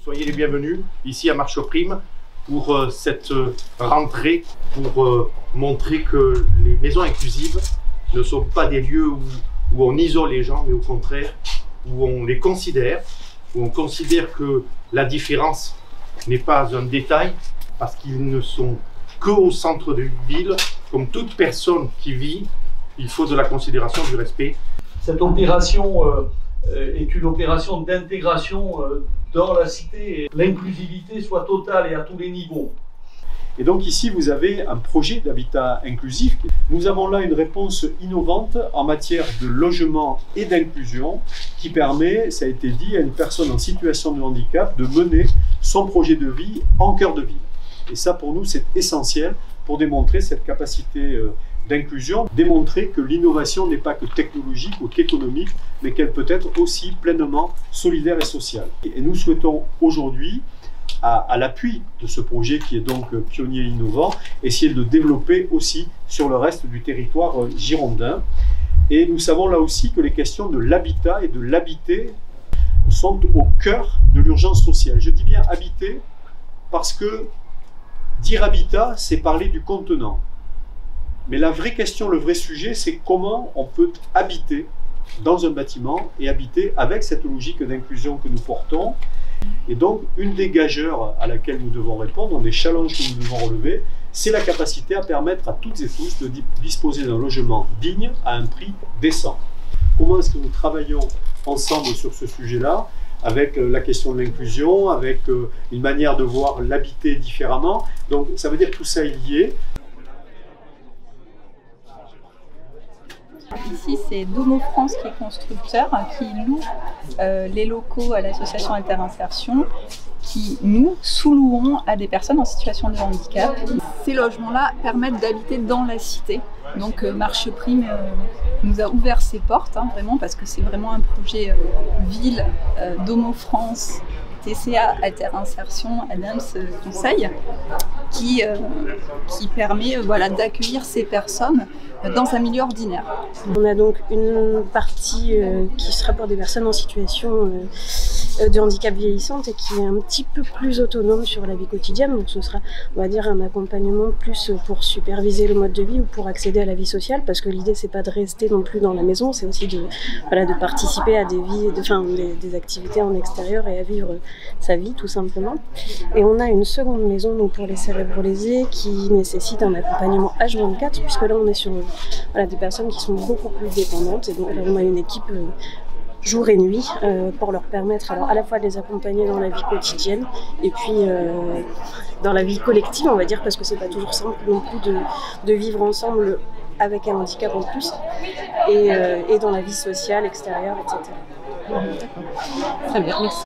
Soyez les bienvenus ici à Marcheprime pour cette rentrée, pour montrer que les maisons inclusives ne sont pas des lieux où on isole les gens, mais au contraire, où on les considère, où on considère que la différence n'est pas un détail, parce qu'ils ne sont qu'au centre de ville. Comme toute personne qui vit, il faut de la considération, du respect. Cette opération est une opération d'intégration dans la cité et l'inclusivité soit totale et à tous les niveaux. Et donc ici, vous avez un projet d'habitat inclusif. Nous avons là une réponse innovante en matière de logement et d'inclusion qui permet, ça a été dit, à une personne en situation de handicap de mener son projet de vie en cœur de ville. Et ça, pour nous, c'est essentiel pour démontrer cette capacité d'inclusion, démontrer que l'innovation n'est pas que technologique ou qu'économique, mais qu'elle peut être aussi pleinement solidaire et sociale. Et nous souhaitons aujourd'hui, à l'appui de ce projet qui est donc pionnier et innovant, essayer de le développer aussi sur le reste du territoire girondin. Et nous savons là aussi que les questions de l'habitat et de l'habiter sont au cœur de l'urgence sociale. Je dis bien habiter parce que dire habitat, c'est parler du contenant. Mais la vraie question, le vrai sujet, c'est comment on peut habiter dans un bâtiment et habiter avec cette logique d'inclusion que nous portons. Et donc, une des gageures à laquelle nous devons répondre, un des challenges que nous devons relever, c'est la capacité à permettre à toutes et tous de disposer d'un logement digne à un prix décent. Comment est-ce que nous travaillons ensemble sur ce sujet-là, avec la question de l'inclusion, avec une manière de voir l'habiter différemment. Donc, ça veut dire que tout ça est lié. Ici, c'est Domo France qui est constructeur, qui loue les locaux à l'association Inter-Insertion, qui nous sous-louons à des personnes en situation de handicap. Ces logements-là permettent d'habiter dans la cité. Donc Marcheprime nous a ouvert ses portes, vraiment, parce que c'est vraiment un projet ville, Domo France, TCA, Inter-Insertion, Adams Conseil, qui permet d'accueillir ces personnes dans un milieu ordinaire. On a donc une partie qui sera pour des personnes en situation de handicap vieillissante et qui est un petit peu plus autonome sur la vie quotidienne. Donc ce sera, on va dire, un accompagnement plus pour superviser le mode de vie ou pour accéder à la vie sociale, parce que l'idée c'est pas de rester non plus dans la maison, c'est aussi de participer à des vies, des activités en extérieur et à vivre sa vie tout simplement. Et on a une seconde maison donc pour les cérébrolésés qui nécessite un accompagnement H24, puisque là on est sur des personnes qui sont beaucoup plus dépendantes, et donc là on a une équipe jour et nuit pour leur permettre à la fois de les accompagner dans la vie quotidienne et puis dans la vie collective, on va dire, parce que c'est pas toujours simple non plus de vivre ensemble avec un handicap en plus, et dans la vie sociale, extérieure, etc. Très bien, merci.